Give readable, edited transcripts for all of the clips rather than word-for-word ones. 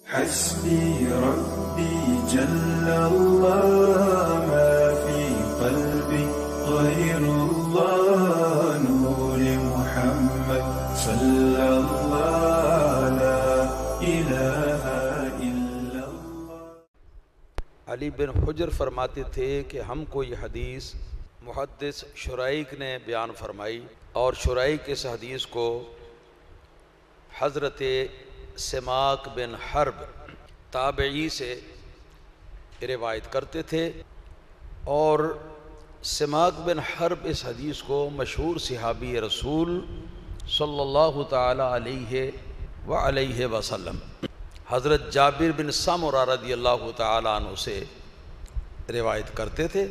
حسبي ربي جل الله ما في قلبي غير الله نور محمد صلى الله لا إله إلا الله۔ علی بن حجر فرماتے تھے کہ ہم کو یہ حدیث محدث شرائک نے بیان فرمائی، اور شرائک اس حدیث کو حضرت سماک بن حرب تابعی سے روایت کرتے تھے، اور سماک بن حرب اس حدیث کو مشہور صحابی رسول صلی اللہ تعالی علیہ وآلہ وسلم حضرت جابر بن سمرہ رضی اللہ تعالی عنہ سے روایت کرتے تھے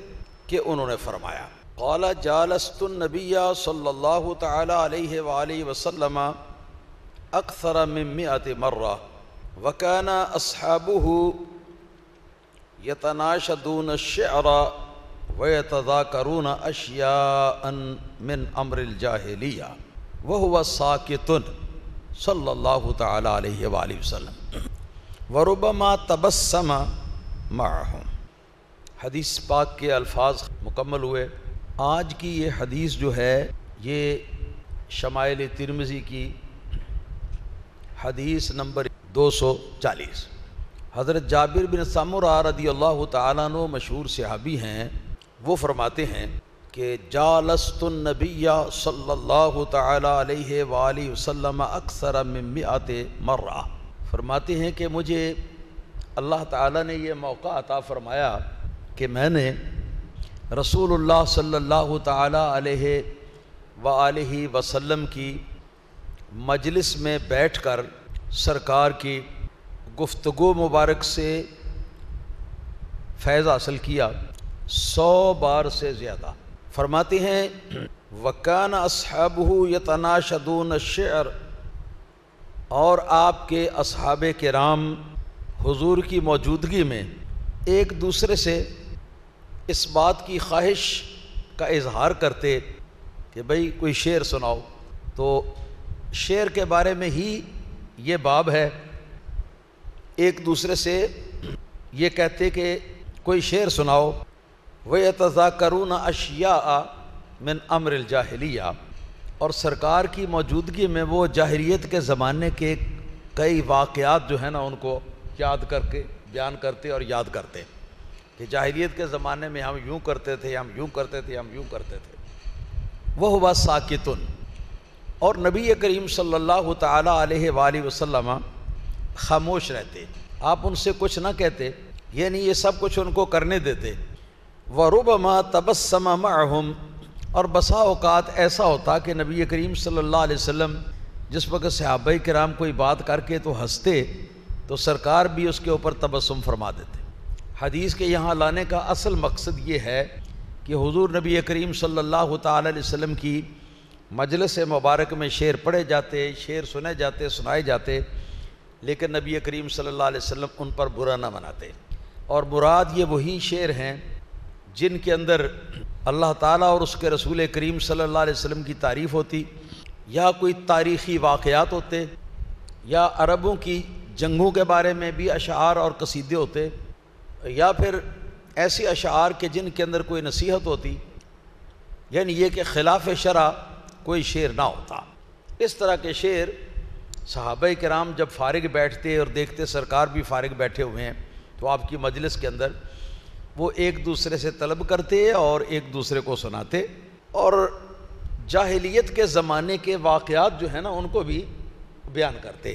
کہ انہوں نے فرمایا، قال جالست النبی صلی اللہ تعالی علیہ وآلہ وسلم اکثر من 100 مرہ وکان اصحابہ یتناشدون الشعر ویتذاکرون اشیاء من امر الجاہلیہ وہو ساکت صلی اللہ تعالی علیہ وآلہ وسلم وربما تبسم معہم۔ حدیث پاک کے الفاظ مکمل ہوئے۔ آج کی یہ حدیث جو ہے یہ شمائل ترمذی کی حدیث نمبر 240۔ حضرت جابر بن سمرہ رضی اللہ تعالیٰ عنہ مشہور صحابی ہیں، وہ فرماتے ہیں کہ جالست النبی صلی اللہ تعالی علیہ وآلہ وسلم اکثر من 100 مرہ، فرماتے ہیں کہ مجھے اللہ تعالیٰ نے یہ موقع عطا فرمایا کہ میں نے رسول اللہ صلی اللہ تعالی علیہ وآلہ وسلم کی مجلس میں بیٹھ کر سرکار کی گفتگو مبارک سے فیض حاصل کیا 100 بار سے زیادہ۔ فرماتے ہیں وَكَانَ أَصْحَابُهُ يَتَنَاشَدُونَ الشِّعْرَ، اور آپ کے اصحاب کرام حضور کی موجودگی میں ایک دوسرے سے اس بات کی خواہش کا اظہار کرتے کہ بھئی کوئی شعر سناؤ۔ تو شعر کے بارے میں ہی یہ باب ہے، ایک دوسرے سے یہ کہتے کہ کوئی شعر سناؤ۔ وَيَتَذَاكَرُونَ أَشْيَاءَ مِنْ أَمْرِ الْجَاهِلِيَّةِ، اور سرکار کی موجودگی میں وہ جاہلیت کے زمانے کے کئی واقعات جو ہیں نا ان کو یاد کر کے بیان کرتے اور یاد کرتے کہ جاہلیت کے زمانے میں ہم یوں کرتے تھے، ہم یوں کرتے تھے، ہم یوں کرتے تھے۔ وَهُوَ سَاكِتٌ، اور نبی کریم صلی اللہ تعالی علیہ وآلہ وسلم خاموش رہتے، آپ ان سے کچھ نہ کہتے، یعنی یہ سب کچھ ان کو کرنے دیتے۔ وَرُبَمَا تَبَسَّمَ مَعَهُمْ، اور بسا اوقات ایسا ہوتا کہ نبی کریم صلی اللہ علیہ وسلم جس وقت صحابہ کرام کوئی بات کر کے تو ہنستے تو سرکار بھی اس کے اوپر تبسم فرما دیتے۔ حدیث کے یہاں لانے کا اصل مقصد یہ ہے کہ حضور نبی کریم صلی اللہ تعالی علیہ وسلم کی مجلس مبارک میں شعر پڑھے جاتے، شعر سنے جاتے، سنائے جاتے، لیکن نبی کریم صلی اللہ علیہ وسلم ان پر برا نہ مناتے، اور مراد یہ وہی شعر ہیں جن کے اندر اللہ تعالیٰ اور اس کے رسول کریم صلی اللہ علیہ وسلم کی تعریف ہوتی، یا کوئی تاریخی واقعات ہوتے، یا عربوں کی جنگوں کے بارے میں بھی اشعار اور قصیدے ہوتے، یا پھر ایسے اشعار کے جن کے اندر کوئی نصیحت ہوتی، یعنی یہ کہ خلاف شرع کوئی شعر نہ ہوتا۔ اس طرح کے شعر صحابہ کرام جب فارغ بیٹھتے اور دیکھتے سرکار بھی فارغ بیٹھے ہوئے ہیں تو آپ کی مجلس کے اندر وہ ایک دوسرے سے طلب کرتے اور ایک دوسرے کو سناتے، اور جاہلیت کے زمانے کے واقعات جو ہیں نا ان کو بھی بیان کرتے،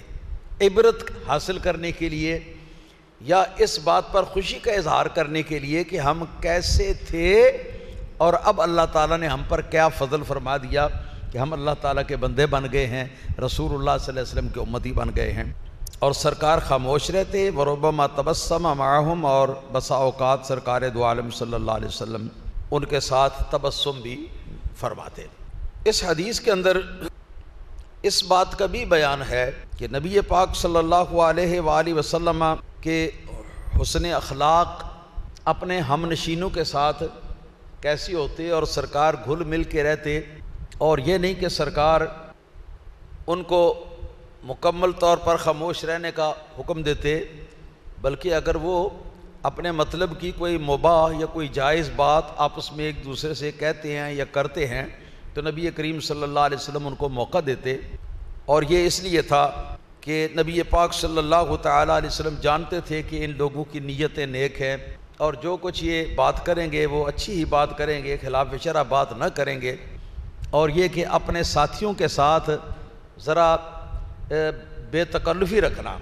عبرت حاصل کرنے کے لیے یا اس بات پر خوشی کا اظہار کرنے کے لیے کہ ہم کیسے تھے اور اب اللہ تعالیٰ نے ہم پر کیا فضل فرما دیا کہ ہم اللہ تعالیٰ کے بندے بن گئے ہیں، رسول اللہ صلی اللہ علیہ وسلم کے امتی بن گئے ہیں۔ اور سرکار خاموش رہتے، وربما تبسم معہم، اور بسا اوقات سرکار دو عالم صلی اللہ علیہ وسلم ان کے ساتھ تبسم بھی فرماتے۔ اس حدیث کے اندر اس بات کا بھی بیان ہے کہ نبی پاک صلی اللہ علیہ وآلہ وسلم کے حسن اخلاق اپنے ہم نشینوں کے ساتھ کیسی ہوتے، اور سرکار گھل مل کے رہتے، اور یہ نہیں کہ سرکار ان کو مکمل طور پر خاموش رہنے کا حکم دیتے، بلکہ اگر وہ اپنے مطلب کی کوئی مباح یا کوئی جائز بات آپس میں ایک دوسرے سے کہتے ہیں یا کرتے ہیں تو نبی کریم صلی اللہ علیہ وسلم ان کو موقع دیتے۔ اور یہ اس لیے تھا کہ نبی پاک صلی اللہ تعالیٰ علیہ وسلم جانتے تھے کہ ان لوگوں کی نیتیں نیک ہیں، اور جو کچھ یہ بات کریں گے وہ اچھی ہی بات کریں گے، خلاف شرع بات نہ کریں گے۔ اور یہ کہ اپنے ساتھیوں کے ساتھ ذرا بے تکلفی رکھنا،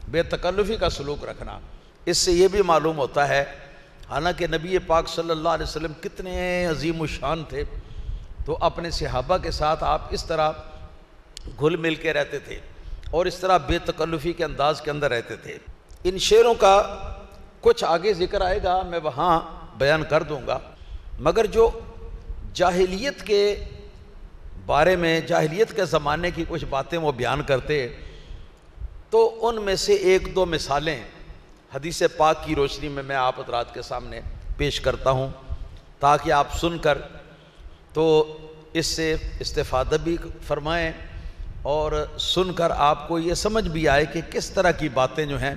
بے تکلفی کا سلوک رکھنا، اس سے یہ بھی معلوم ہوتا ہے حالانکہ نبی پاک صلی اللہ علیہ وسلم کتنے عظیم الشان تھے، تو اپنے صحابہ کے ساتھ آپ اس طرح گھل مل کے رہتے تھے اور اس طرح بے تکلفی کے انداز کے اندر رہتے تھے۔ ان شعروں کا کچھ آگے ذکر آئے گا، میں وہاں بیان کر دوں گا، مگر جو جاہلیت کے بارے میں، جاہلیت کے زمانے کی کچھ باتیں وہ بیان کرتے، تو ان میں سے ایک دو مثالیں حدیث پاک کی روشنی میں آپ حضرات کے سامنے پیش کرتا ہوں تاکہ آپ سن کر تو اس سے استفادہ بھی فرمائیں اور سن کر آپ کو یہ سمجھ بھی آئے کہ کس طرح کی باتیں جو ہیں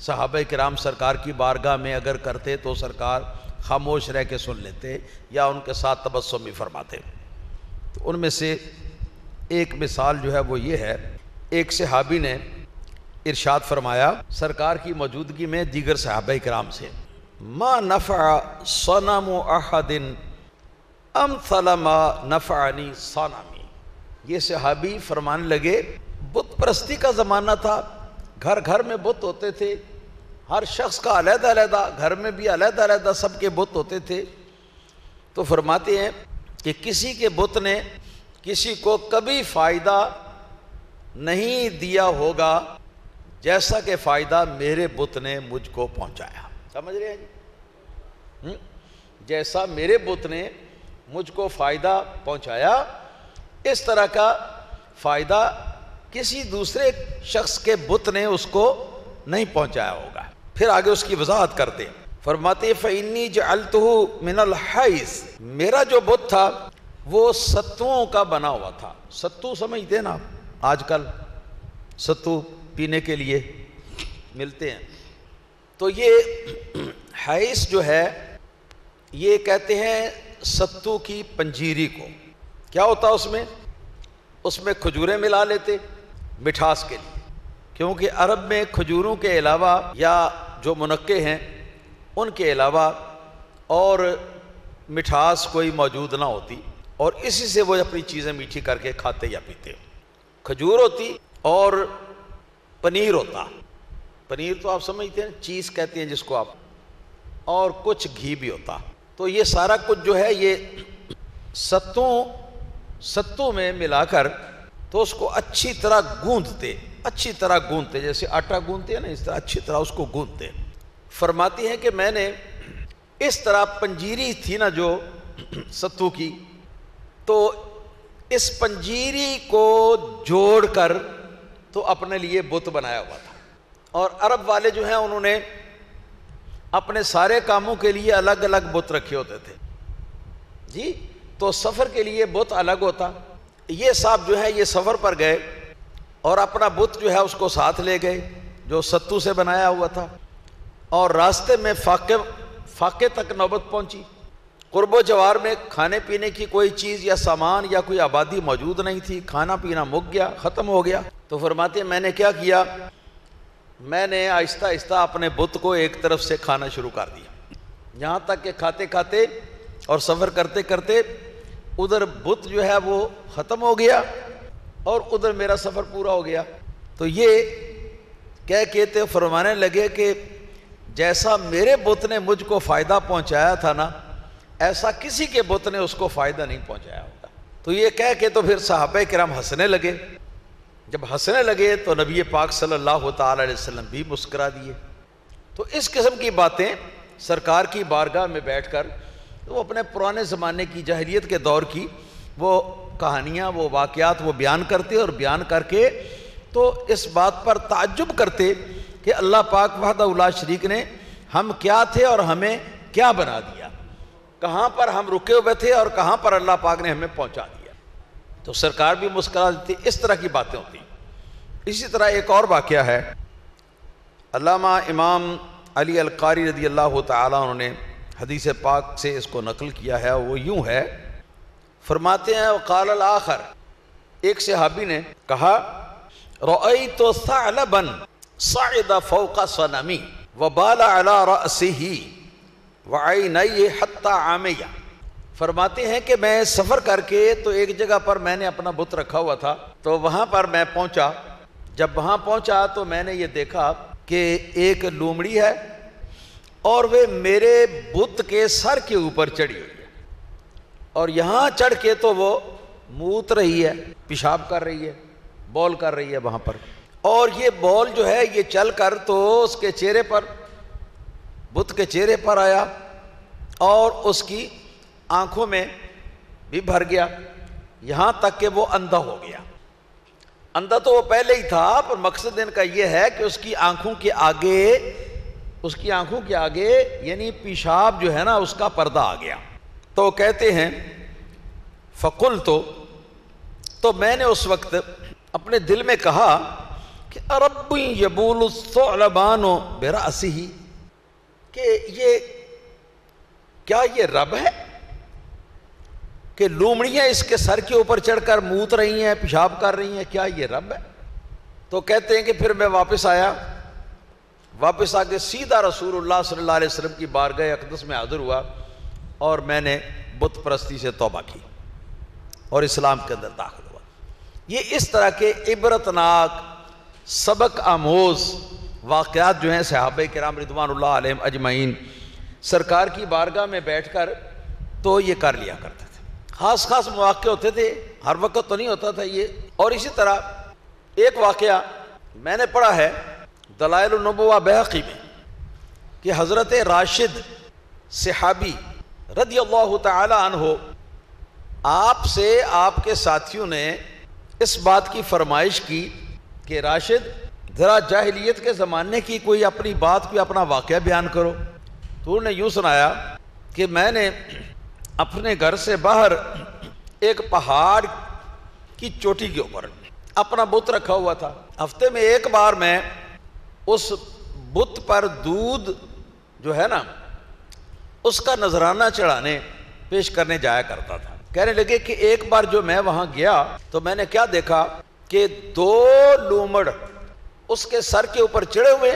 صحابہ کرام سرکار کی بارگاہ میں اگر کرتے تو سرکار خاموش رہ کے سن لیتے یا ان کے ساتھ تبسم بھی فرماتے۔ تو ان میں سے ایک مثال جو ہے وہ یہ ہے، ایک صحابی نے ارشاد فرمایا سرکار کی موجودگی میں دیگر صحابہ کرام سے، ما نفع صنم احد امثل ما نفعنی صنمی۔ یہ صحابی فرمانے لگے بت پرستی کا زمانہ تھا، گھر گھر میں بت ہوتے تھے، ہر شخص کا علیحدہ علیحدہ، گھر میں بھی علیحدہ علیحدہ سب کے بت ہوتے تھے۔ تو فرماتے ہیں کہ کسی کے بت نے کسی کو کبھی فائدہ نہیں دیا ہوگا جیسا کہ فائدہ میرے بت نے مجھ کو پہنچایا۔ سمجھ رہے ہیں جی؟ جیسا میرے بت نے مجھ کو فائدہ پہنچایا، اس طرح کا فائدہ کسی دوسرے شخص کے بت نے اس کو نہیں پہنچایا ہوگا۔ پھر آگے اس کی وضاحت کرتے ہیں، فرماتے فَإِنِّي جَعَلْتُهُ مِنَ الْحَيْثِ، میرا جو بت تھا وہ ستوؤں کا بنا ہوا تھا۔ ستو سمجھتے ہیں نا، آج کل ستو پینے کے لیے ملتے ہیں، تو یہ حیث جو ہے یہ کہتے ہیں ستو کی پنجیری کو۔ کیا ہوتا اس میں کھجوریں ملا لیتے مٹھاس کے لیے، کیونکہ عرب میں کھجوروں کے علاوہ یا جو منقے ہیں ان کے علاوہ اور مٹھاس کوئی موجود نہ ہوتی، اور اسی سے وہ اپنی چیزیں میٹھی کر کے کھاتے یا پیتے۔ کھجور ہوتی اور پنیر ہوتا، پنیر تو آپ سمجھتے ہیں، چیز کہتے ہیں جس کو آپ، اور کچھ گھی بھی ہوتا۔ تو یہ سارا کچھ جو ہے یہ ستو میں ملا کر تو اس کو اچھی طرح گوندتے، جیسے آٹا گوندتے ہیں نا، اس طرح اچھی طرح اس کو گوندتے۔ فرماتی ہیں کہ میں نے اس طرح پنجیری تھی نا جو ستو کی، تو اس پنجیری کو جوڑ کر تو اپنے لیے بت بنایا ہوا تھا۔ اور عرب والے جو ہیں انہوں نے اپنے سارے کاموں کے لیے الگ الگ بت رکھے ہوتے تھے جی، تو سفر کے لیے بت الگ ہوتا۔ یہ صاحب جو ہے یہ سفر پر گئے اور اپنا بت جو ہے اس کو ساتھ لے گئے جو ستو سے بنایا ہوا تھا، اور راستے میں فاقے تک نوبت پہنچی۔ قرب و جوار میں کھانے پینے کی کوئی چیز یا سامان یا کوئی آبادی موجود نہیں تھی، کھانا پینا مک گیا، ختم ہو گیا۔ تو فرماتے ہیں میں نے کیا کیا، میں نے آہستہ آہستہ اپنے بت کو ایک طرف سے کھانا شروع کر دیا، یہاں تک کہ کھاتے کھاتے اور سفر کرتے کرتے ادھر بت جو ہے وہ ختم ہو گیا اور ادھر میرا سفر پورا ہو گیا۔ تو یہ کہتے فرمانے لگے کہ جیسا میرے بت نے مجھ کو فائدہ پہنچایا تھا نا، ایسا کسی کے بت نے اس کو فائدہ نہیں پہنچایا ہوگا۔ تو یہ کہہ کے تو پھر صحابہ کرام ہنسنے لگے۔ جب ہنسنے لگے تو نبی پاک صلی اللہ تعالی علیہ وسلم بھی مسکرا دیے۔ تو اس قسم کی باتیں سرکار کی بارگاہ میں بیٹھ کر وہ اپنے پرانے زمانے کی جاہلیت کے دور کی وہ کہانیاں، وہ واقعات وہ بیان کرتے، اور بیان کر کے تو اس بات پر تعجب کرتے کہ اللہ پاک وحدہ لا شریک نے ہم کیا تھے اور ہمیں کیا بنا دیا، کہاں پر ہم رکے ہوئے تھے اور کہاں پر اللہ پاک نے ہمیں پہنچا دیا۔ تو سرکار بھی مسکرا دیتی۔ اس طرح کی باتیں ہوتی۔ اسی طرح ایک اور واقعہ ہے، علامہ امام علی القاری رضی اللہ تعالیٰ عنہ نے حدیث پاک سے اس کو نقل کیا ہے، وہ یوں ہے، فرماتے ہیں وقال الآخر، ایک صحابی نے کہا رأیت ثعلبا صعد فوق صنمی وبال على رأسه وعینیہ حتی عامیہ، فرماتے ہیں کہ میں سفر کر کے تو ایک جگہ پر میں نے اپنا بت رکھا ہوا تھا، تو وہاں پر میں پہنچا، جب وہاں پہنچا تو میں نے یہ دیکھا کہ ایک لومڑی ہے اور وہ میرے بت کے سر کے اوپر چڑھی ہوئی ہے، اور یہاں چڑھ کے تو وہ موت رہی ہے، پیشاب کر رہی ہے، بول کر رہی ہے وہاں پر، اور یہ بول جو ہے یہ چل کر تو اس کے چہرے پر، بت کے چہرے پر آیا اور اس کی آنکھوں میں بھی بھر گیا، یہاں تک کہ وہ اندھا ہو گیا۔ اندھا تو وہ پہلے ہی تھا، پر مقصد ان کا یہ ہے کہ اس کی آنکھوں کے آگے یعنی پیشاب جو ہے نا اس کا پردہ آ گیا۔ تو کہتے ہیں فقلت، تو میں نے اس وقت اپنے دل میں کہا کہ رب یبول الثعلبان برأسہ، کہ کیا یہ رب ہے کہ لومڑیاں اس کے سر کے اوپر چڑھ کر موت رہی ہیں، پیشاب کر رہی ہیں، کیا یہ رب ہے؟ تو کہتے ہیں کہ پھر میں واپس آیا، واپس آ کے سیدھا رسول اللہ صلی اللہ علیہ وسلم کی بارگاہ اقدس میں حاضر ہوا اور میں نے بت پرستی سے توبہ کی اور اسلام کے اندر داخل ہوا۔ یہ اس طرح کے عبرتناک سبق آموز واقعات جو ہیں صحابہ کرام رضوان اللہ علیہم اجمعین سرکار کی بارگاہ میں بیٹھ کر تو یہ کر لیا کرتے تھے، خاص مواقع ہوتے تھے، ہر وقت تو نہیں ہوتا تھا یہ۔ اور اسی طرح ایک واقعہ میں نے پڑھا ہے دلائل النبوہ بحقی میں کہ حضرت راشد صحابی رضی اللہ تعالی عنہ آپ سے آپ کے ساتھیوں نے اس بات کی فرمائش کی کہ راشد ذرا جاہلیت کے زمانے کی کوئی اپنی بات، کوئی اپنا واقعہ بیان کرو۔ تو انہوں نے یوں سنایا کہ میں نے اپنے گھر سے باہر ایک پہاڑ کی چوٹی کے اوپر اپنا بت رکھا ہوا تھا، ہفتے میں ایک بار میں اس بت پر دودھ جو ہے نا اس کا نذرانہ چڑھانے پیش کرنے جایا کرتا تھا۔ کہنے لگے کہ ایک بار جو میں وہاں گیا تو میں نے کیا دیکھا کہ 2 لومڑ اس کے سر کے اوپر چڑھے ہوئے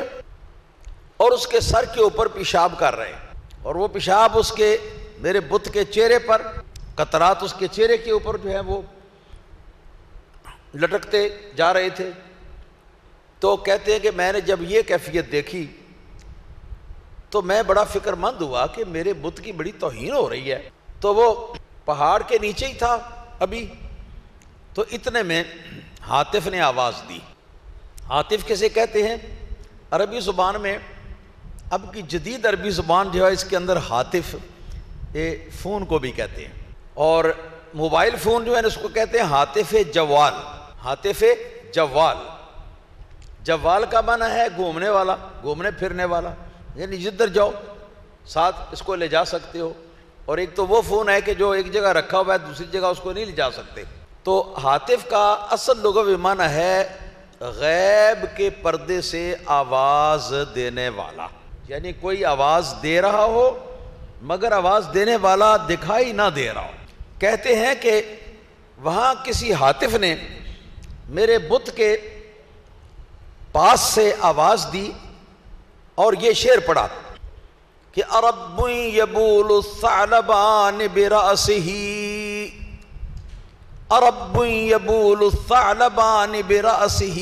اور اس کے سر کے اوپر پیشاب کر رہے ہیں، اور وہ پیشاب اس کے میرے بت کے چہرے پر، قطرات اس کے چہرے کے اوپر جو ہے وہ لٹکتے جا رہے تھے۔ تو کہتے ہیں کہ میں نے جب یہ کیفیت دیکھی تو میں بڑا فکر مند ہوا کہ میرے بت کی بڑی توہین ہو رہی ہے۔ تو وہ پہاڑ کے نیچے ہی تھا ابھی، تو اتنے میں ہاتف نے آواز دی۔ ہاتف کسے کہتے ہیں؟ عربی زبان میں اب کی جدید عربی زبان جو ہے اس کے اندر ہاتف فون کو بھی کہتے ہیں، اور موبائل فون جو ہے اس کو کہتے ہیں ہاتف جوال۔ ہاتف جوال، جوال کا معنی ہے گھومنے والا، گھومنے پھرنے والا، یعنی جدھر جاؤ ساتھ اس کو لے جا سکتے ہو۔ اور ایک تو وہ فون ہے کہ جو ایک جگہ رکھا ہوا ہے دوسری جگہ اس کو نہیں لے جا سکتے۔ تو ہاتف کا اصل لغوی معنی ہے غیب کے پردے سے آواز دینے والا، یعنی کوئی آواز دے رہا ہو مگر آواز دینے والا دکھائی نہ دے رہا ہو۔ کہتے ہیں کہ وہاں کسی ہاتف نے میرے بت کے پاس سے آواز دی اور یہ شعر پڑھا کہ رب یبول الثعلبان برأسہ، رب یبول الثعلبان برأسہ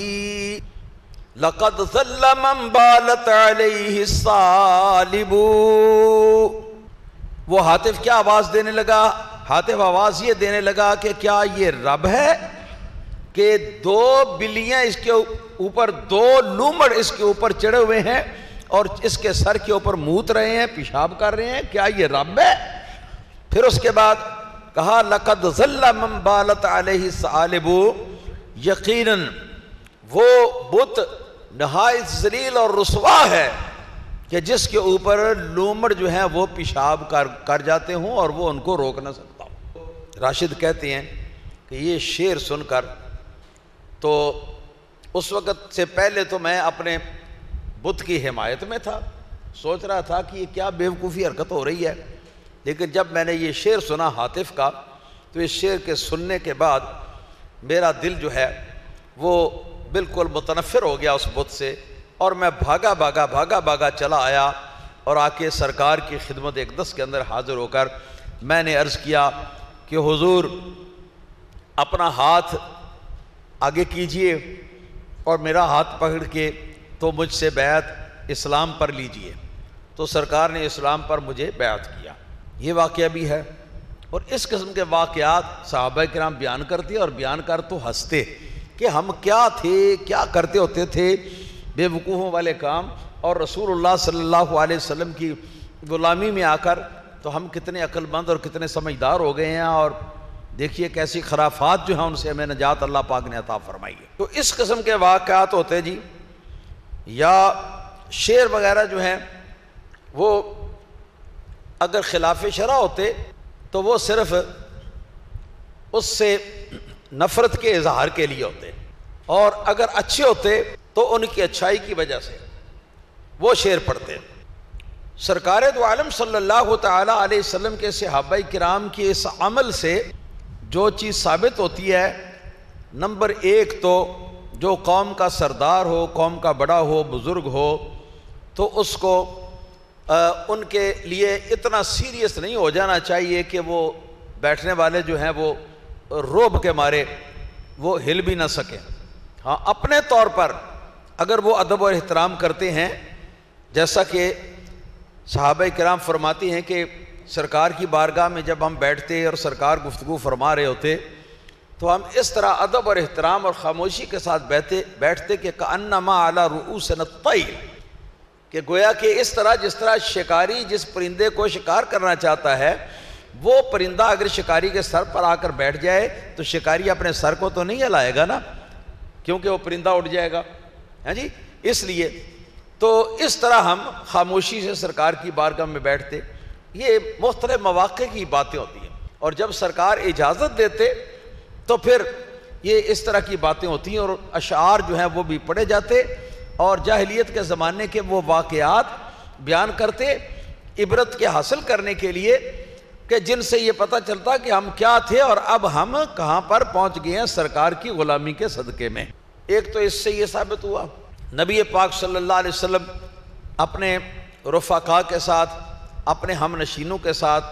لقد ظل من بالت علیہ الثعالب۔ وہ ہاتف کیا آواز دینے لگا؟ ہاتف آواز یہ دینے لگا کہ کیا یہ رب ہے کہ 2 بلیاں اس کے اوپر، 2 لومڑ اس کے اوپر چڑھے ہوئے ہیں اور اس کے سر کے اوپر موت رہے ہیں، پیشاب کر رہے ہیں، کیا یہ رب ہے؟ پھر اس کے بعد کہا لقد ظل من بالت علیہ الثعالب، یقیناً وہ بت نہایت ذلیل اور رسوا ہے کہ جس کے اوپر لومڑ جو ہیں وہ پیشاب کر جاتے ہوں اور وہ ان کو روک نہ سکتا ہوں۔ راشد کہتے ہیں کہ یہ شعر سن کر تو اس وقت سے پہلے تو میں اپنے بت کی حمایت میں تھا، سوچ رہا تھا کہ یہ کیا بیوقوفی حرکت ہو رہی ہے، لیکن جب میں نے یہ شعر سنا ہاتف کا تو اس شعر کے سننے کے بعد میرا دل جو ہے وہ بالکل متنفر ہو گیا اس بت سے، اور میں بھاگا بھاگا چلا آیا اور آ کے سرکار کی خدمت اقدس کے اندر حاضر ہو کر میں نے عرض کیا کہ حضور اپنا ہاتھ آگے کیجئے اور میرا ہاتھ پکڑ کے تو مجھ سے بیعت اسلام پر لیجئے۔ تو سرکار نے اسلام پر مجھے بیعت کیا۔ یہ واقعہ بھی ہے، اور اس قسم کے واقعات صحابہ کرام بیان کرتے اور بیان کر تو ہنستے کہ ہم کیا تھے، کیا کرتے ہوتے تھے بے وقوفوں والے کام، اور رسول اللہ صلی اللہ علیہ وسلم کی غلامی میں آ کر تو ہم کتنے عقل مند اور کتنے سمجھدار ہو گئے ہیں، اور دیکھیے کیسی خرافات جو ہیں ان سے ہمیں نجات اللہ پاک نے عطا فرمائی ہے۔ تو اس قسم کے واقعات ہوتے جی، یا شعر وغیرہ جو ہیں وہ اگر خلاف شرع ہوتے تو وہ صرف اس سے نفرت کے اظہار کے لیے ہوتے، اور اگر اچھے ہوتے تو ان کی اچھائی کی وجہ سے وہ شعر پڑھتے۔ سرکار دو عالم صلی اللہ تعالی علیہ وسلم کے صحابہ کرام کی اس عمل سے جو چیز ثابت ہوتی ہے، نمبر ایک تو جو قوم کا سردار ہو، قوم کا بڑا ہو، بزرگ ہو، تو اس کو ان کے لیے اتنا سیریس نہیں ہو جانا چاہیے کہ وہ بیٹھنے والے جو ہیں وہ رعب کے مارے وہ ہل بھی نہ سکیں۔ ہاں، اپنے طور پر اگر وہ ادب اور احترام کرتے ہیں، جیسا کہ صحابہ کرام فرماتی ہیں کہ سرکار کی بارگاہ میں جب ہم بیٹھتے اور سرکار گفتگو فرما رہے ہوتے تو ہم اس طرح ادب اور احترام اور خاموشی کے ساتھ بیٹھتے کہ کأنما علی رؤوسنا الطیر، کہ گویا کہ اس طرح جس طرح شکاری جس پرندے کو شکار کرنا چاہتا ہے، وہ پرندہ اگر شکاری کے سر پر آ کر بیٹھ جائے تو شکاری اپنے سر کو تو نہیں ہلائے گا نا، کیونکہ وہ پرندہ اڑ جائے گا، ہاں جی۔ اس لیے تو اس طرح ہم خاموشی سے سرکار کی بارگاہ میں بیٹھتے۔ یہ مختلف مواقع کی باتیں ہوتی ہیں، اور جب سرکار اجازت دیتے تو پھر یہ اس طرح کی باتیں ہوتی ہیں، اور اشعار جو ہیں وہ بھی پڑھے جاتے، اور جاہلیت کے زمانے کے وہ واقعات بیان کرتے عبرت کے حاصل کرنے کے لیے، کہ جن سے یہ پتہ چلتا کہ ہم کیا تھے اور اب ہم کہاں پر پہنچ گئے ہیں سرکار کی غلامی کے صدقے میں۔ ایک تو اس سے یہ ثابت ہوا نبی پاک صلی اللہ علیہ وسلم اپنے رفقاء کے ساتھ، اپنے ہم نشینوں کے ساتھ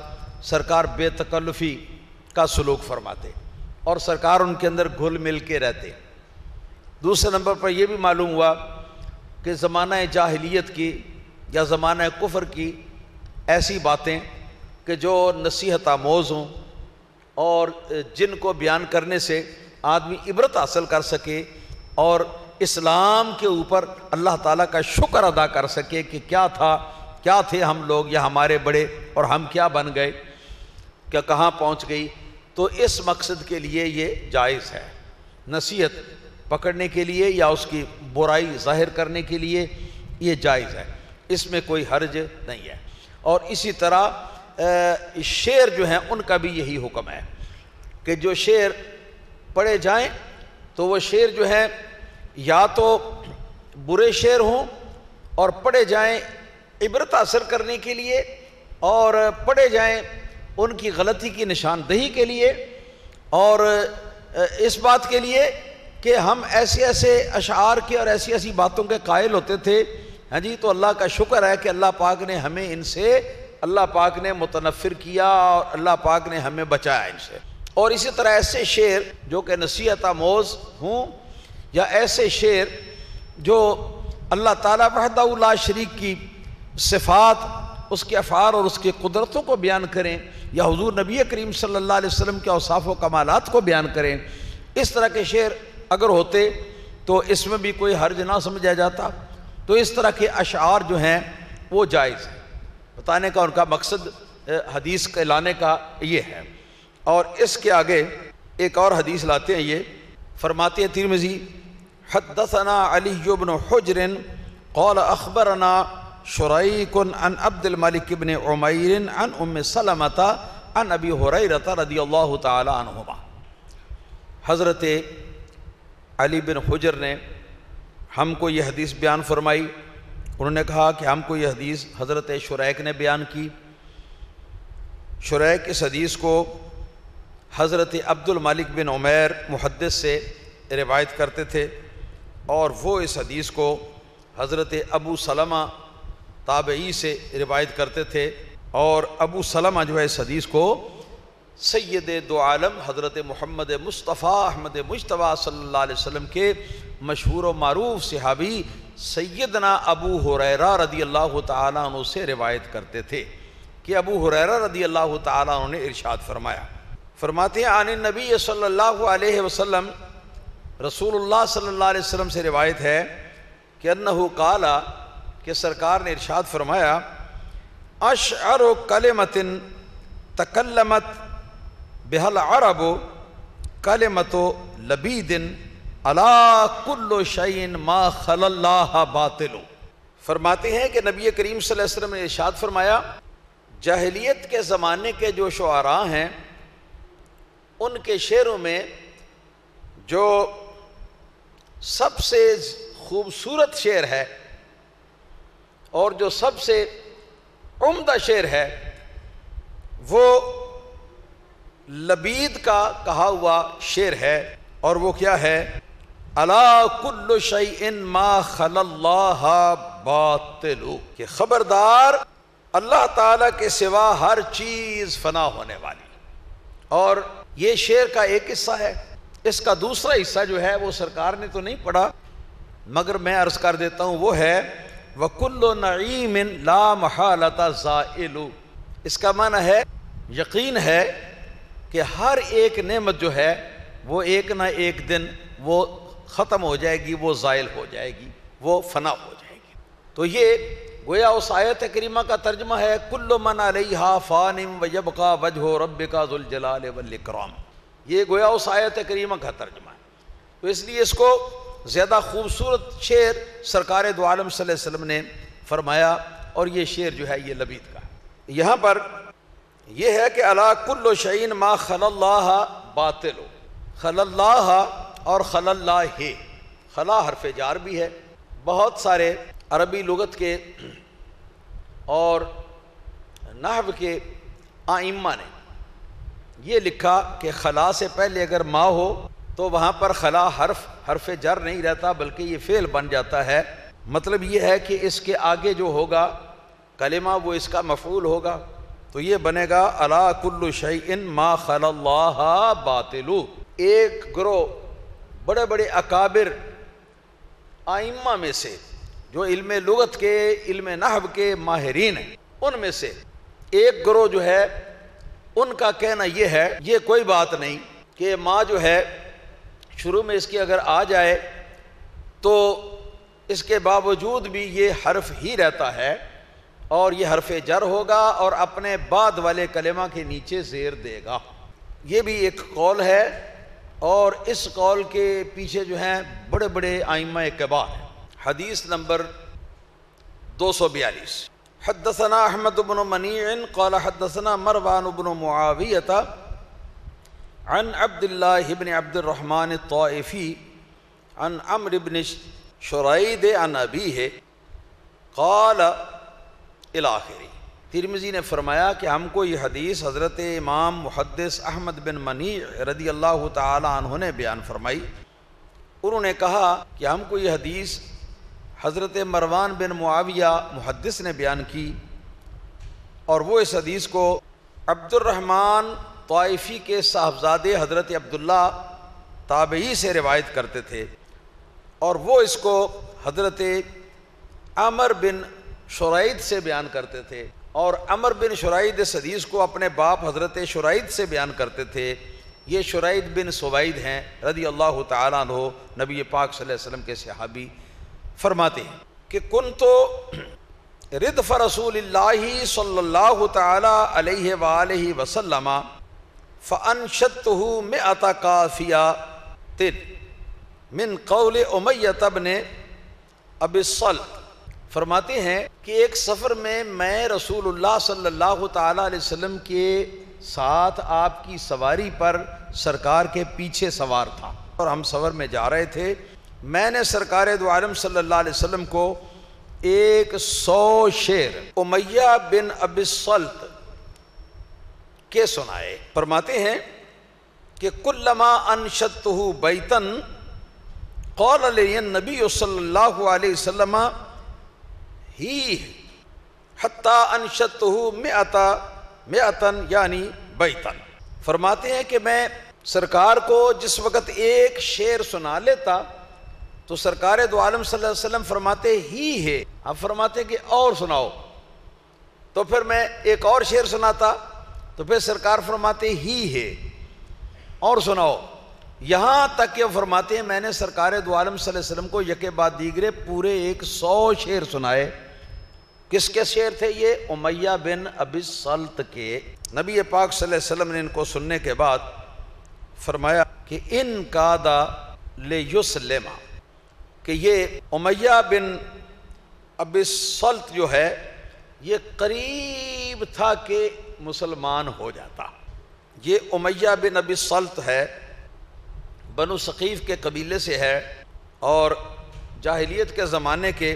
سرکار بے تکلفی کا سلوک فرماتے، اور سرکار ان کے اندر گھل مل کے رہتے۔ دوسرے نمبر پر یہ بھی معلوم ہوا کہ زمانہ جاہلیت کی یا زمانہ کفر کی ایسی باتیں کہ جو نصیحت آموز ہوں اور جن کو بیان کرنے سے آدمی عبرت حاصل کر سکے اور اسلام کے اوپر اللہ تعالیٰ کا شکر ادا کر سکے کہ کیا تھے ہم لوگ یا ہمارے بڑے اور ہم کیا بن گئے، کیا کہاں پہنچ گئی، تو اس مقصد کے لیے یہ جائز ہے۔ نصیحت پکڑنے کے لیے یا اس کی برائی ظاہر کرنے کے لیے یہ جائز ہے، اس میں کوئی حرج نہیں ہے۔ اور اسی طرح شعر جو ہیں ان کا بھی یہی حکم ہے کہ جو شعر پڑھے جائیں تو وہ شعر جو ہیں یا تو برے شعر ہوں اور پڑھے جائیں عبرت حاصل کرنے کے لیے، اور پڑھے جائیں ان کی غلطی کی نشاندہی کے لیے، اور اس بات کے لیے کہ ہم ایسے ایسے اشعار کے اور ایسی ایسی باتوں کے قائل ہوتے تھے، ہاں جی، تو اللہ کا شکر ہے کہ اللہ پاک نے ہمیں ان سے، اللہ پاک نے متنفر کیا اور اللہ پاک نے ہمیں بچایا ان سے۔ اور اسی طرح ایسے شعر جو کہ نصیحت آموز ہوں، یا ایسے شعر جو اللہ تعالیٰ وحدہ لا شریک کی صفات، اس کے افعال اور اس کی قدرتوں کو بیان کریں، یا حضور نبی کریم صلی اللہ علیہ وسلم کے اوصاف و کمالات کو بیان کریں، اس طرح کے شعر اگر ہوتے تو اس میں بھی کوئی حرج نہ سمجھا جاتا۔ تو اس طرح کے اشعار جو ہیں وہ جائز ہیں، بتانے کا ان کا مقصد حدیث کے لانے کا یہ ہے۔ اور اس کے آگے ایک اور حدیث لاتے ہیں، یہ فرماتے ہیں ترمذی، حدثنا علی بن حجر قال اخبرنا شریک عن عبد الملک بن عمیر عن ام سلمۃ عن ابی ہریرہ رضی اللہ تعالی عنہما۔ حضرت علی بن حجر نے ہم کو یہ حدیث بیان فرمائی۔ انہوں نے کہا کہ ہم کو یہ حدیث حضرت شریک نے بیان کی۔ شریک اس حدیث کو حضرت عبد الملک بن عمیر محدث سے روایت کرتے تھے، اور وہ اس حدیث کو حضرت ابو سلمہ تابعی سے روایت کرتے تھے، اور ابو سلمہ جو ہے اس حدیث کو سید دو عالم حضرت محمد مصطفیٰ احمد مجتبیٰ صلی اللہ علیہ وسلم کے مشہور و معروف صحابی سیدنا ابو ہریرہ رضی اللہ تعالیٰ عنہ سے روایت کرتے تھے کہ ابو ہریرہ رضی اللہ تعالیٰ عنہ نے ارشاد فرمایا، فرماتے ہیں عن النبی صلی اللہ علیہ وسلم، رسول اللہ صلی اللہ علیہ وسلم سے روایت ہے کہ انہ قال، کہ سرکار نے ارشاد فرمایا، اشعر کلمۃ تکلمت بها العرب کلمۃ لبید علی کل شیء ما خلا اللہ باطل۔ فرماتے ہیں کہ نبی کریم صلی اللہ علیہ وسلم نے ارشاد فرمایا، جاہلیت کے زمانے کے جو شعراء ہیں ان کے شعروں میں جو سب سے خوبصورت شعر ہے اور جو سب سے عمدہ شعر ہے وہ لبید کا کہا ہوا شعر ہے، اور وہ کیا ہے؟ الا کل شیء ما خلا اللہ باطل، کہ خبردار اللہ تعالیٰ کے سوا ہر چیز فنا ہونے والی۔ اور یہ شعر کا ایک حصہ ہے، اس کا دوسرا حصہ جو ہے وہ سرکار نے تو نہیں پڑھا مگر میں عرض کر دیتا ہوں، وہ ہے وَكُلُّ نَعِيمٍ لَا مَحَالَةَ زَائِلُ۔ اس کا معنی ہے یقین ہے کہ ہر ایک نعمت جو ہے وہ ایک نہ ایک دن وہ ختم ہو جائے گی، وہ زائل ہو جائے گی، وہ فنا ہو جائے گی۔ تو یہ گویا اس آیت کریمہ کا ترجمہ ہے کُلُّ مَنْ عَلَيْهَا فَانٍ وَيَبْقَى وَجْهُ رَبِّكَ ذُو الْجَلَالِ وَالْإِكْرَامِ۔ یہ گویا اس آیت کریمہ کا ترجمہ ہے، تو اس لیے اس کو زیادہ خوبصورت شعر سرکار دو عالم صلی اللہ علیہ وسلم نے فرمایا، اور یہ شعر جو ہے یہ لبید کا ہے۔ یہاں پر یہ ہے کہ الا کل شیء ما خلا اللہ باطل، خلا اللہ اور خلا اللہ، خلا حرف جار بھی ہے۔ بہت سارے عربی لغت کے اور نحو کے ائمہ نے یہ لکھا کہ خلا سے پہلے اگر ما ہو تو وہاں پر خلا حرف جر نہیں رہتا بلکہ یہ فعل بن جاتا ہے۔ مطلب یہ ہے کہ اس کے آگے جو ہوگا کلمہ وہ اس کا مفعول ہوگا، تو یہ بنے گا الا کل شیء ما خلا اللہ باطل۔ ایک گروہ بڑے بڑے اکابر ائمہ میں سے جو علم لغت کے علم نحو کے ماہرین ہیں، ان میں سے ایک گروہ جو ہے ان کا کہنا یہ ہے یہ کوئی بات نہیں کہ ما جو ہے شروع میں اس کی اگر آ جائے تو اس کے باوجود بھی یہ حرف ہی رہتا ہے اور یہ حرف جر ہوگا اور اپنے بعد والے کلمہ کے نیچے زیر دے گا۔ یہ بھی ایک قول ہے، اور اس قول کے پیچھے جو ہیں بڑے بڑے ائمہ کبار ہیں۔ حدیث نمبر 242، حدثنا احمد بن منیع قال حدثنا مروان بن معاویۃ عن عبد اللہ بن عبد الرحمن الطائفی عن عمرو بن شرید عن ابیہ قال الی آخر۔ ترمذی نے فرمایا کہ ہم کو یہ حدیث حضرت امام محدث احمد بن منیع رضی اللہ تعالی عنہ نے بیان فرمائی۔ انہوں نے کہا کہ ہم کو یہ حدیث حضرت مروان بن معاویہ محدث نے بیان کی، اور وہ اس حدیث کو عبد الرحمن طائفی کے صاحبزادے حضرت عبداللہ تابعی سے روایت کرتے تھے، اور وہ اس کو حضرت عمر بن شرید سے بیان کرتے تھے، اور عمر بن شرید اس حدیث کو اپنے باپ حضرت شرید سے بیان کرتے تھے۔ یہ شرید بن سوید ہیں رضی اللہ تعالیٰ عنہ، نبی پاک صلی اللہ علیہ وسلم کے صحابی۔ فرماتے ہیں کہ کنتو ردف رسول اللہ صلی اللہ تعالی علیہ وآلہ وسلم فانشدته 100 قافیہ من قول امیہ بن ابی الصلت۔ فرماتے ہیں کہ ایک سفر میں رسول اللہ صلی اللہ تعالی علیہ وسلم کے ساتھ آپ کی سواری پر سرکار کے پیچھے سوار تھا، اور ہم سفر میں جا رہے تھے، میں نے سرکار دو عالم صلی اللہ علیہ وسلم کو 100 شعر امیہ بن ابی الصلت کے سنائے۔ فرماتے ہیں کہ کلما انشدتہ بیتن قال لی النبی صلی اللہ علیہ وسلم ہی حتی انشدتہ مئتن یعنی بیتن۔ فرماتے ہیں کہ میں سرکار کو جس وقت ایک شعر سنا لیتا تو سرکار دو عالم صلی اللہ علیہ وسلم فرماتے ہی ہے، اب فرماتے کہ اور سناؤ، تو پھر میں ایک اور شعر سناتا تو پھر سرکار فرماتے ہی ہے اور سناؤ، یہاں تک کہ فرماتے ہیں میں نے سرکار دو عالم صلی اللہ علیہ وسلم کو یکے بعد دیگرے پورے 100 شعر سنائے۔ کس کے شعر تھے یہ؟ امیہ بن ابی الصلت کے۔ نبی پاک صلی اللہ علیہ وسلم نے ان کو سننے کے بعد فرمایا کہ ان کادا لیسلم، کہ یہ امیہ بن ابی الصلت جو ہے یہ قریب تھا کہ مسلمان ہو جاتا۔ یہ امیہ بن ابی الصلت ہے، بنو ثقیف کے قبیلے سے ہے، اور جاہلیت کے زمانے کے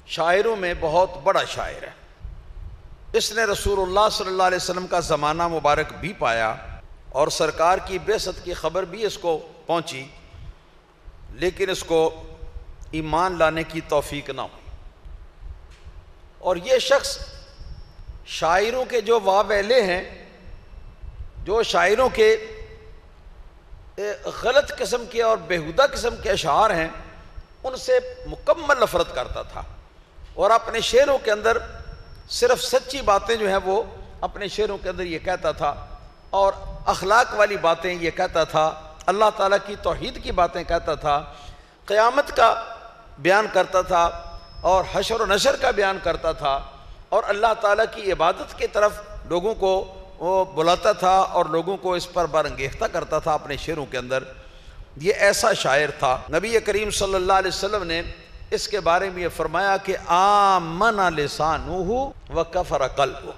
شاعروں میں بہت بڑا شاعر ہے۔ اس نے رسول اللہ صلی اللہ علیہ وسلم کا زمانہ مبارک بھی پایا اور سرکار کی بعثت کی خبر بھی اس کو پہنچی، لیکن اس کو ایمان لانے کی توفیق نہ ہوئی۔ اور یہ شخص شاعروں کے جو واویلے ہیں، جو شاعروں کے غلط قسم کے اور بیہودہ قسم کے اشعار ہیں، ان سے مکمل نفرت کرتا تھا، اور اپنے شعروں کے اندر صرف سچی باتیں جو ہیں وہ اپنے شعروں کے اندر یہ کہتا تھا، اور اخلاق والی باتیں یہ کہتا تھا، اللہ تعالیٰ کی توحید کی باتیں کہتا تھا، قیامت کا بیان کرتا تھا، اور حشر و نشر کا بیان کرتا تھا، اور اللہ تعالیٰ کی عبادت کی طرف لوگوں کو وہ بلاتا تھا اور لوگوں کو اس پر برانگیختہ کرتا تھا اپنے شعروں کے اندر۔ یہ ایسا شاعر تھا۔ نبی کریم صلی اللہ علیہ وسلم نے اس کے بارے میں یہ فرمایا کہ آمن لسانہ وکفر قلبہ،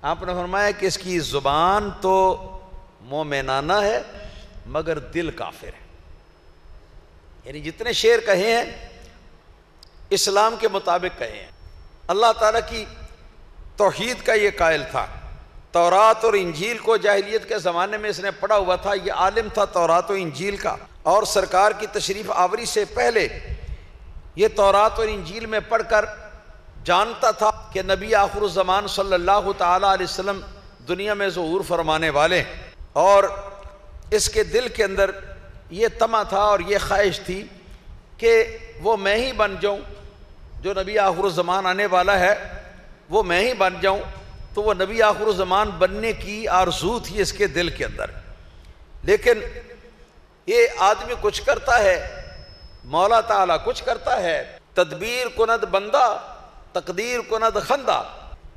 آپ نے فرمایا کہ اس کی زبان تو مومنانہ ہے مگر دل کافر ہے۔ یعنی جتنے شعر کہے ہیں اسلام کے مطابق کہے ہیں۔ اللہ تعالیٰ کی توحید کا یہ قائل تھا، تورات اور انجیل کو جاہلیت کے زمانے میں اس نے پڑھا ہوا تھا، یہ عالم تھا تورات و انجیل کا، اور سرکار کی تشریف آوری سے پہلے یہ تورات اور انجیل میں پڑھ کر جانتا تھا کہ نبی آخر الزمان صلی اللہ تعالیٰ علیہ وسلم دنیا میں ظہور فرمانے والے، اور اس کے دل کے اندر یہ طمع تھا اور یہ خواہش تھی کہ وہ میں ہی بن جاؤں، جو نبی آخر الزمان آنے والا ہے وہ میں ہی بن جاؤں۔ تو وہ نبی آخر الزمان بننے کی آرزو تھی اس کے دل کے اندر، لیکن یہ آدمی کچھ کرتا ہے، مولا تعالیٰ کچھ کرتا ہے، تدبیر کند بندہ تقدیر کند خندہ،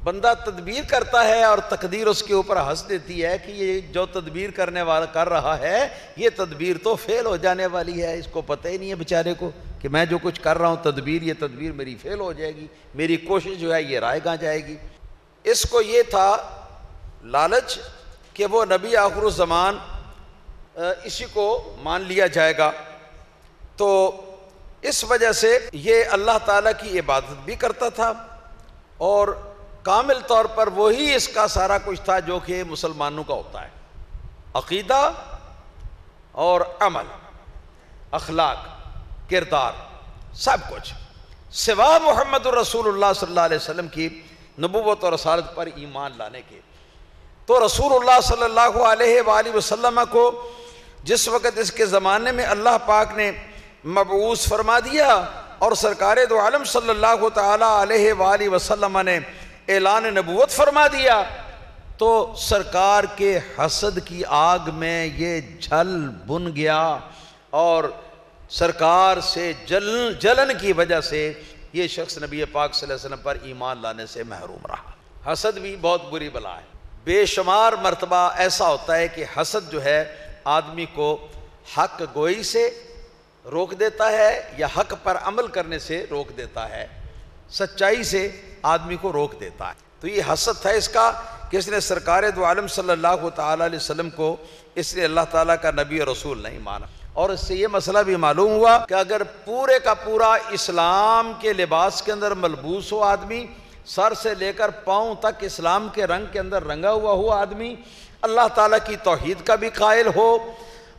بندہ تدبیر کرتا ہے اور تقدیر اس کے اوپر ہنس دیتی ہے کہ یہ جو تدبیر کرنے والا کر رہا ہے یہ تدبیر تو فیل ہو جانے والی ہے، اس کو پتہ ہی نہیں ہے بیچارے کو کہ میں جو کچھ کر رہا ہوں تدبیر، یہ تدبیر میری فیل ہو جائے گی، میری کوشش جو ہے یہ رائے گاں جائے گی۔ اس کو یہ تھا لالچ کہ وہ نبی آخر الزمان اسی کو مان لیا جائے گا، تو اس وجہ سے یہ اللہ تعالیٰ کی عبادت بھی کرتا تھا، اور کامل طور پر وہی اس کا سارا کچھ تھا جو کہ مسلمانوں کا ہوتا ہے، عقیدہ اور عمل، اخلاق، کردار، سب کچھ، سوا محمد الرسول اللہ صلی اللہ علیہ وسلم کی نبوت اور رسالت پر ایمان لانے کے۔ تو رسول اللہ صلی اللہ علیہ وآلہ وسلم کو جس وقت اس کے زمانے میں اللہ پاک نے مبعوث فرما دیا اور سرکار دو عالم صلی اللہ تعالی علیہ وآلہ وسلم نے اعلان نبوت فرما دیا، تو سرکار کے حسد کی آگ میں یہ جل بن گیا، اور سرکار سے جلن کی وجہ سے یہ شخص نبی پاک صلی اللہ علیہ وسلم پر ایمان لانے سے محروم رہا۔ حسد بھی بہت بری بلا ہے، بے شمار مرتبہ ایسا ہوتا ہے کہ حسد جو ہے آدمی کو حق گوئی سے روک دیتا ہے یا حق پر عمل کرنے سے روک دیتا ہے، سچائی سے آدمی کو روک دیتا ہے۔ تو یہ حسد تھا اس کا کہ اس نے سرکار دو عالم صلی اللہ تعالیٰ علیہ وسلم کو اس نے اللہ تعالیٰ کا نبی اور رسول نہیں مانا۔ اور اس سے یہ مسئلہ بھی معلوم ہوا کہ اگر پورے کا پورا اسلام کے لباس کے اندر ملبوس ہو آدمی، سر سے لے کر پاؤں تک اسلام کے رنگ کے اندر رنگا ہوا آدمی، اللہ تعالیٰ کی توحید کا بھی قائل ہو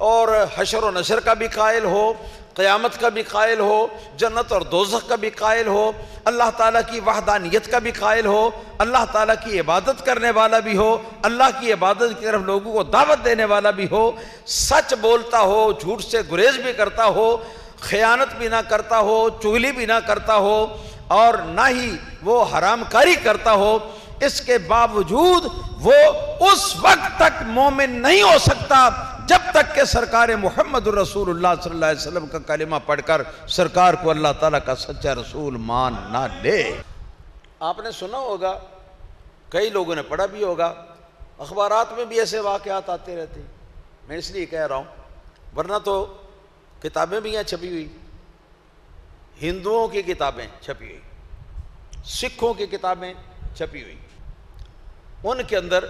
اور حشر و نشر کا بھی قائل ہو، قیامت کا بھی قائل ہو، جنت اور دوزخ کا بھی قائل ہو، اللہ تعالیٰ کی وحدانیت کا بھی قائل ہو، اللہ تعالیٰ کی عبادت کرنے والا بھی ہو، اللہ کی عبادت کی طرف لوگوں کو دعوت دینے والا بھی ہو، سچ بولتا ہو، جھوٹ سے گریز بھی کرتا ہو، خیانت بھی نہ کرتا ہو، چغلی بھی نہ کرتا ہو، اور نہ ہی وہ حرام کاری کرتا ہو، اس کے باوجود وہ اس وقت تک مومن نہیں ہو سکتا جب تک کہ سرکار محمد الرسول اللہ صلی اللہ علیہ وسلم کا کلمہ پڑھ کر سرکار کو اللہ تعالیٰ کا سچا رسول مان نہ لے۔ آپ نے سنا ہوگا، کئی لوگوں نے پڑھا بھی ہوگا، اخبارات میں بھی ایسے واقعات آتے رہتے ہیں، میں اس لیے کہہ رہا ہوں، ورنہ تو کتابیں بھی ہیں چھپی ہوئی، ہندوؤں کی کتابیں چھپی ہوئی، سکھوں کی کتابیں چھپی ہوئی، ان کے اندر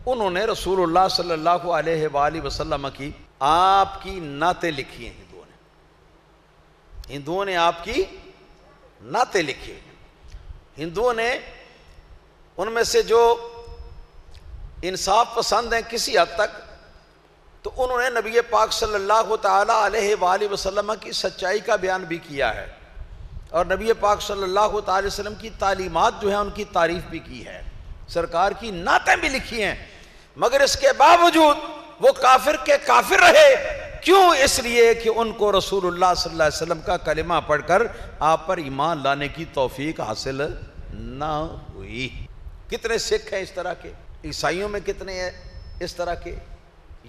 انہوں نے رسول اللہ صلی اللہ علیہ وآلہ وسلم کی آپ کی نعتیں لکھی ہیں۔ ہندوؤں نے آپ کی نعتیں لکھی ہیں۔ ہندوؤں نے ان میں سے جو انصاف پسند ہیں کسی حد تک، تو انہوں نے نبی پاک صلی اللہ تعالی علیہ وآلہ وسلم کی سچائی کا بیان بھی کیا ہے، اور نبی پاک صلی اللہ تعالی وسلم کی تعلیمات جو ہیں ان کی تعریف بھی کی ہے، سرکار کی نعتیں بھی لکھی ہیں، مگر اس کے باوجود وہ کافر کے کافر رہے۔ کیوں؟ اس لیے کہ ان کو رسول اللہ صلی اللہ علیہ وسلم کا کلمہ پڑھ کر آپ پر ایمان لانے کی توفیق حاصل نہ ہوئی۔ کتنے سکھ ہیں اس طرح کے، عیسائیوں میں کتنے ہیں اس طرح کے،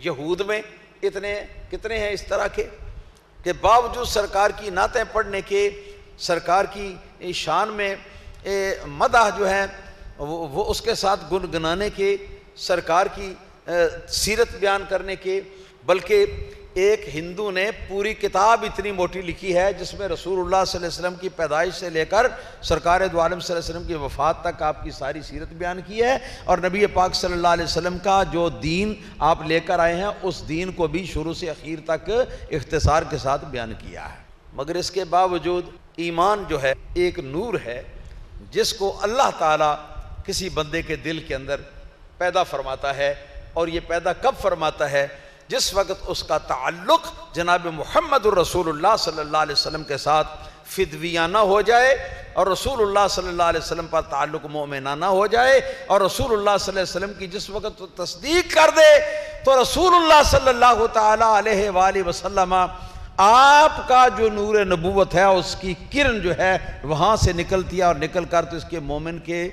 یہود میں کتنے ہیں اس طرح کے، کہ باوجود سرکار کی نعتیں پڑھنے کے، سرکار کی شان میں مدح جو ہے وہ اس کے ساتھ گنگنانے کے، سرکار کی سیرت بیان کرنے کے، بلکہ ایک ہندو نے پوری کتاب اتنی موٹی لکھی ہے جس میں رسول اللہ صلی اللہ علیہ وسلم کی پیدائش سے لے کر سرکار دو عالم صلی اللہ علیہ وسلم کی وفات تک آپ کی ساری سیرت بیان کی ہے، اور نبی پاک صلی اللہ علیہ وسلم کا جو دین آپ لے کر آئے ہیں اس دین کو بھی شروع سے اخیر تک اختصار کے ساتھ بیان کیا ہے۔ مگر اس کے باوجود ایمان جو ہے ایک نور ہے جس کو اللہ تعالیٰ کسی بندے کے دل کے اندر پیدا فرماتا ہے، اور یہ پیدا کب فرماتا ہے؟ جس وقت اس کا تعلق جناب محمد الرسول اللہ صلی اللہ علیہ وسلم کے ساتھ فدویانہ ہو جائے، اور رسول اللہ صلی اللہ علیہ وسلم پر تعلق مومنانہ ہو جائے، اور رسول اللہ صلی اللہ علیہ وسلم کی جس وقت تصدیق کر دے تو رسول اللہ صلی اللہ تعالی علیہ وآلہ وسلم آپ کا جو نور نبوت ہے اس کی کرن جو ہے وہاں سے نکلتی ہے، اور نکل کر تو اس کے مومن کے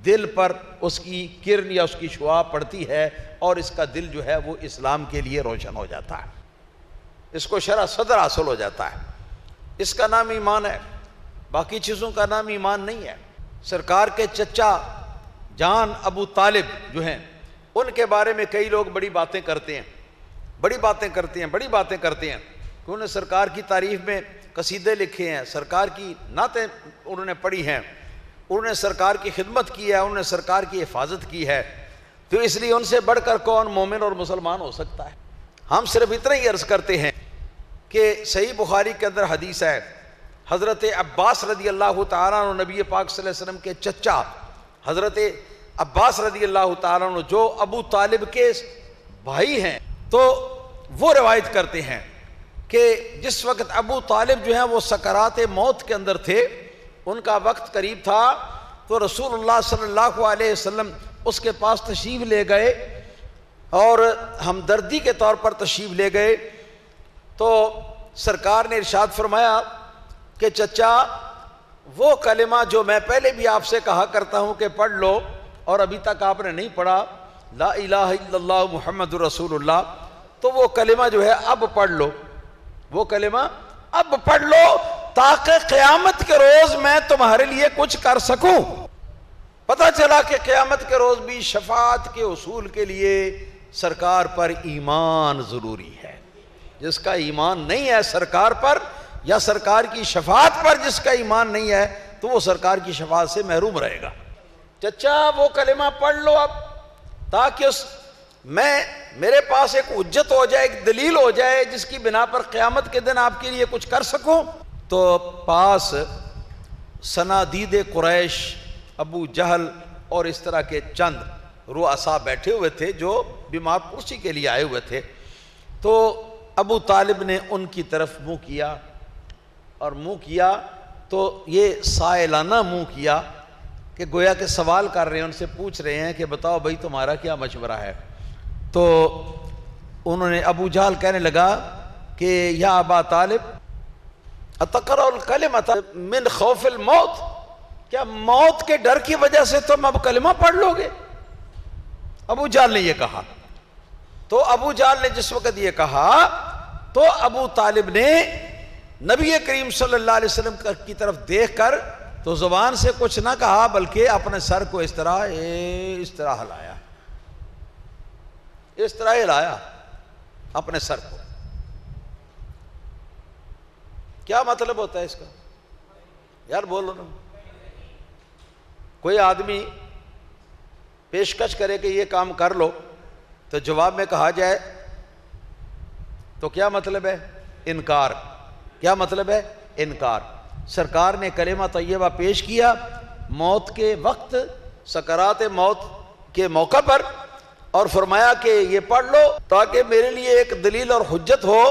دل پر اس کی کرن یا اس کی شعاع پڑتی ہے، اور اس کا دل جو ہے وہ اسلام کے لیے روشن ہو جاتا ہے، اس کو شرح صدر حاصل ہو جاتا ہے۔ اس کا نام ایمان ہے، باقی چیزوں کا نام ایمان نہیں ہے۔ سرکار کے چچا جان ابو طالب جو ہیں ان کے بارے میں کئی لوگ بڑی باتیں کرتے ہیں کہ انہوں نے سرکار کی تعریف میں قصیدے لکھے ہیں، سرکار کی نعتیں انہوں نے پڑھی ہیں، انہوں نے سرکار کی خدمت کی ہے، انہوں نے سرکار کی حفاظت کی ہے، تو اس لیے ان سے بڑھ کر کون مومن اور مسلمان ہو سکتا ہے؟ ہم صرف اتنا ہی عرض کرتے ہیں کہ صحیح بخاری کے اندر حدیث ہے، حضرت عباس رضی اللہ تعالیٰ عنہ نبی پاک صلی اللہ علیہ وسلم کے چچا حضرت عباس رضی اللہ تعالیٰ عنہ جو ابو طالب کے بھائی ہیں، تو وہ روایت کرتے ہیں کہ جس وقت ابو طالب جو ہیں وہ سکرات موت کے اندر تھے، ان کا وقت قریب تھا، تو رسول اللہ صلی اللہ علیہ وسلم اس کے پاس تشریف لے گئے، اور ہمدردی کے طور پر تشریف لے گئے، تو سرکار نے ارشاد فرمایا کہ چچا وہ کلمہ جو میں پہلے بھی آپ سے کہا کرتا ہوں کہ پڑھ لو اور ابھی تک آپ نے نہیں پڑھا، لا الہ الا اللہ محمد رسول اللہ، تو وہ کلمہ جو ہے اب پڑھ لو، وہ کلمہ اب پڑھ لو تاکہ قیامت کے روز میں تمہارے لیے کچھ کر سکوں۔ پتہ چلا کہ قیامت کے روز بھی شفاعت کے حصول کے لیے سرکار پر ایمان ضروری ہے۔ جس کا ایمان نہیں ہے سرکار پر یا سرکار کی شفاعت پر جس کا ایمان نہیں ہے تو وہ سرکار کی شفاعت سے محروم رہے گا۔ چچا وہ کلمہ پڑھ لو اب تاکہ اس میرے پاس ایک حجت ہو جائے، ایک دلیل ہو جائے جس کی بنا پر قیامت کے دن آپ کے لیے کچھ کر سکوں۔ تو پاس صنادید قریش، ابو جہل اور اس طرح کے چند رؤساء بیٹھے ہوئے تھے جو بیمار پرسی کے لیے آئے ہوئے تھے۔ تو ابو طالب نے ان کی طرف منہ کیا، اور منہ کیا تو یہ سائلانہ منہ کیا کہ گویا کہ سوال کر رہے ہیں، ان سے پوچھ رہے ہیں کہ بتاؤ بھائی تمہارا کیا مشورہ ہے۔ تو انہوں نے، ابو جہل کہنے لگا کہ یا ابا طالب اتقرأ الکلمۃ من خوف الموت، کیا موت کے ڈر کی وجہ سے تم اب کلمہ پڑھ لو گے؟ ابو جہل نے یہ کہا۔ تو ابو جہل نے جس وقت یہ کہا تو ابو طالب نے نبی کریم صلی اللہ علیہ وسلم کی طرف دیکھ کر تو زبان سے کچھ نہ کہا، بلکہ اپنے سر کو اس طرح ہلایا، اس طرح ہلایا اپنے سر کو۔ کیا مطلب ہوتا ہے اس کا؟ یار بولو نا۔ کوئی آدمی پیشکش کرے کہ یہ کام کر لو تو جواب میں کہا جائے تو کیا مطلب ہے؟ انکار۔ کیا مطلب ہے؟ انکار۔ سرکار نے کلمہ طیبہ پیش کیا موت کے وقت، سکرات موت کے موقع پر، اور فرمایا کہ یہ پڑھ لو تاکہ میرے لیے ایک دلیل اور حجت ہو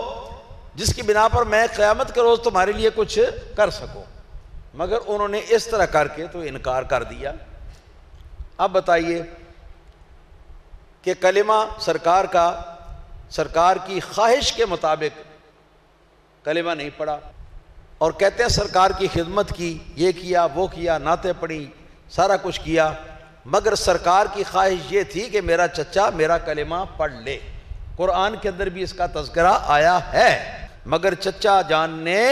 جس کی بنا پر میں قیامت کے روز تمہارے لیے کچھ کر سکوں۔ مگر انہوں نے اس طرح کر کے تو انکار کر دیا۔ اب بتائیے کہ کلمہ سرکار کی خواہش کے مطابق کلمہ نہیں پڑھا، اور کہتے ہیں سرکار کی خدمت کی، یہ کیا وہ کیا، نعتیں پڑھی، سارا کچھ کیا، مگر سرکار کی خواہش یہ تھی کہ میرا چچا میرا کلمہ پڑھ لے۔ قرآن کے اندر بھی اس کا تذکرہ آیا ہے، مگر چچا جان نے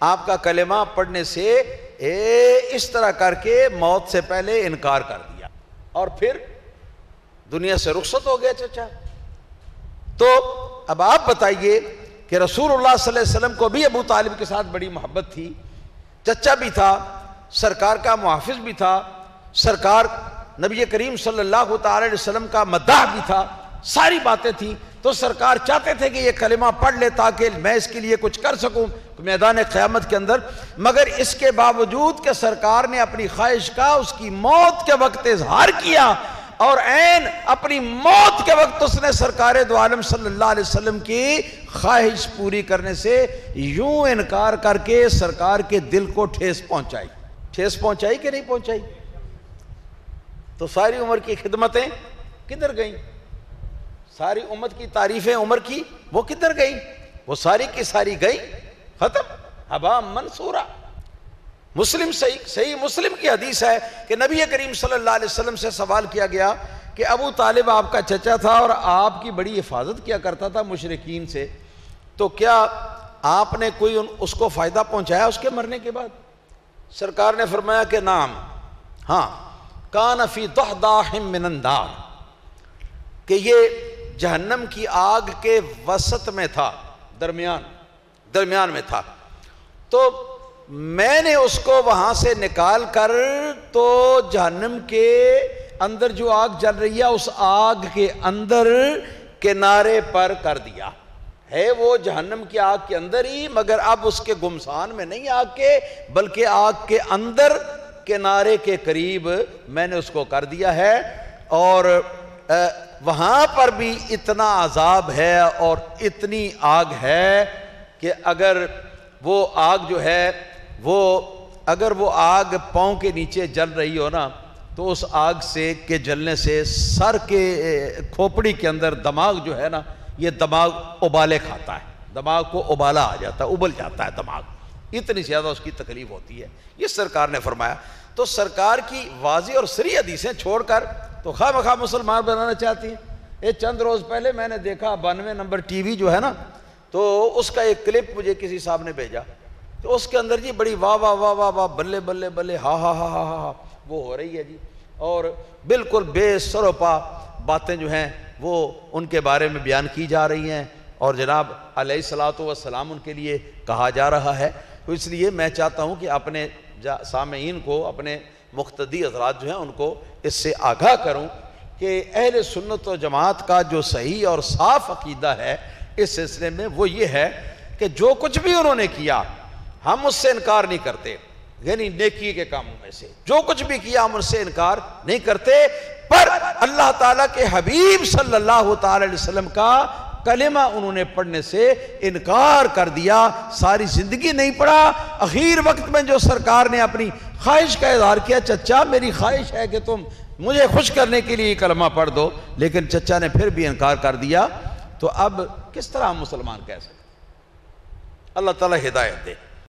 آپ کا کلمہ پڑھنے سے اس طرح کر کے موت سے پہلے انکار کر دیا، اور پھر دنیا سے رخصت ہو گیا چچا۔ تو اب آپ بتائیے کہ رسول اللہ صلی اللہ علیہ وسلم کو بھی ابو طالب کے ساتھ بڑی محبت تھی، چچا بھی تھا، سرکار کا محافظ بھی تھا، سرکار نبی کریم صلی اللہ تعالی علیہ وسلم کا مداح بھی تھا، ساری باتیں تھیں، تو سرکار چاہتے تھے کہ یہ کلمہ پڑھ لے تاکہ میں اس کے لیے کچھ کر سکوں میدان قیامت کے اندر۔ مگر اس کے باوجود کہ سرکار نے اپنی خواہش کا اس کی موت کے وقت اظہار کیا، اور عین اپنی موت کے وقت اس نے سرکار دو عالم صلی اللہ علیہ وسلم کی خواہش پوری کرنے سے یوں انکار کر کے سرکار کے دل کو ٹھیس پہنچائی۔ ٹھیس پہنچائی کہ نہیں پہنچائی؟ تو ساری عمر کی خدمتیں کدھر گئیں؟ ساری امت کی تعریفیں عمر کی وہ کدھر گئیں؟ وہ ساری کی ساری گئیں، ختم، ہبا منصورہ۔ مسلم صحیح مسلم کی حدیث ہے کہ نبی کریم صلی اللہ علیہ وسلم سے سوال کیا گیا کہ ابو طالب آپ کا چچا تھا اور آپ کی بڑی حفاظت کیا کرتا تھا مشرکین سے، تو کیا آپ نے کوئی اس کو فائدہ پہنچایا اس کے مرنے کے بعد؟ سرکار نے فرمایا کہ نعم، ہاں، کان فی ضحضاح من النار، کہ یہ جہنم کی آگ کے وسط میں تھا، درمیان میں تھا، تو میں نے اس کو وہاں سے نکال کر تو جہنم کے اندر جو آگ جل رہی ہے اس آگ کے اندر کنارے پر کر دیا ہے۔ وہ جہنم کی آگ کے اندر ہی، مگر اب اس کے گمسان میں نہیں آگ کے، بلکہ آگ کے اندر کنارے کے قریب میں نے اس کو کر دیا ہے۔ اور وہاں پر بھی اتنا عذاب ہے اور اتنی آگ ہے کہ اگر وہ آگ جو ہے اگر وہ آگ پاؤں کے نیچے جل رہی ہو نا، تو اس آگ سے کے جلنے سے سر کے کھوپڑی کے اندر دماغ جو ہے نا، یہ دماغ ابالے کھاتا ہے، دماغ کو ابالا آ جاتا ہے، ابل جاتا ہے دماغ، اتنی زیادہ اس کی تکلیف ہوتی ہے، یہ سرکار نے فرمایا۔ تو سرکار کی واضح اور صریح حدیثیں چھوڑ کر تو خواہ مخواہ مسلمان بنانا چاہتی ہیں۔ یہ چند روز پہلے میں نے دیکھا 92 نمبر ٹی وی جو ہے نا، تو اس کا ایک کلپ مجھے کسی صاحب نے بھیجا، تو اس کے اندر جی بڑی واہ واہ واہ واہ واہ، بلے بلے بلے، ہا ہا ہا ہا ہا وہ ہو رہی ہے جی، اور بالکل بے سر و پا باتیں جو ہیں وہ ان کے بارے میں بیان کی جا رہی ہیں، اور جناب علیہ الصلوۃ والسلام ان کے لیے کہا جا رہا ہے۔ تو اس لیے میں چاہتا ہوں کہ اپنے سامعین کو، اپنے مقتدی حضرات جو ہیں ان کو اس سے آگاہ کروں کہ اہل سنت و جماعت کا جو صحیح اور صاف عقیدہ ہے اس سلسلے میں وہ یہ ہے کہ جو کچھ بھی انہوں نے کیا ہم اس سے انکار نہیں کرتے، یعنی نیکی کے کاموں میں سے جو کچھ بھی کیا ہم اس سے انکار نہیں کرتے، پر اللہ تعالیٰ کے حبیب صلی اللہ تعالی علیہ وسلم کا کلمہ انہوں نے پڑھنے سے انکار کر دیا، ساری زندگی نہیں پڑھا۔ اخیر وقت میں جو سرکار نے اپنی خواہش کا اظہار کیا، چچا میری خواہش ہے کہ تم مجھے خوش کرنے کے لیے کلمہ پڑھ دو، لیکن چچا نے پھر بھی انکار کر دیا، تو اب کس طرح ہم مسلمان کہہ سکتے؟ اللہ تعالیٰ ہدایت دے۔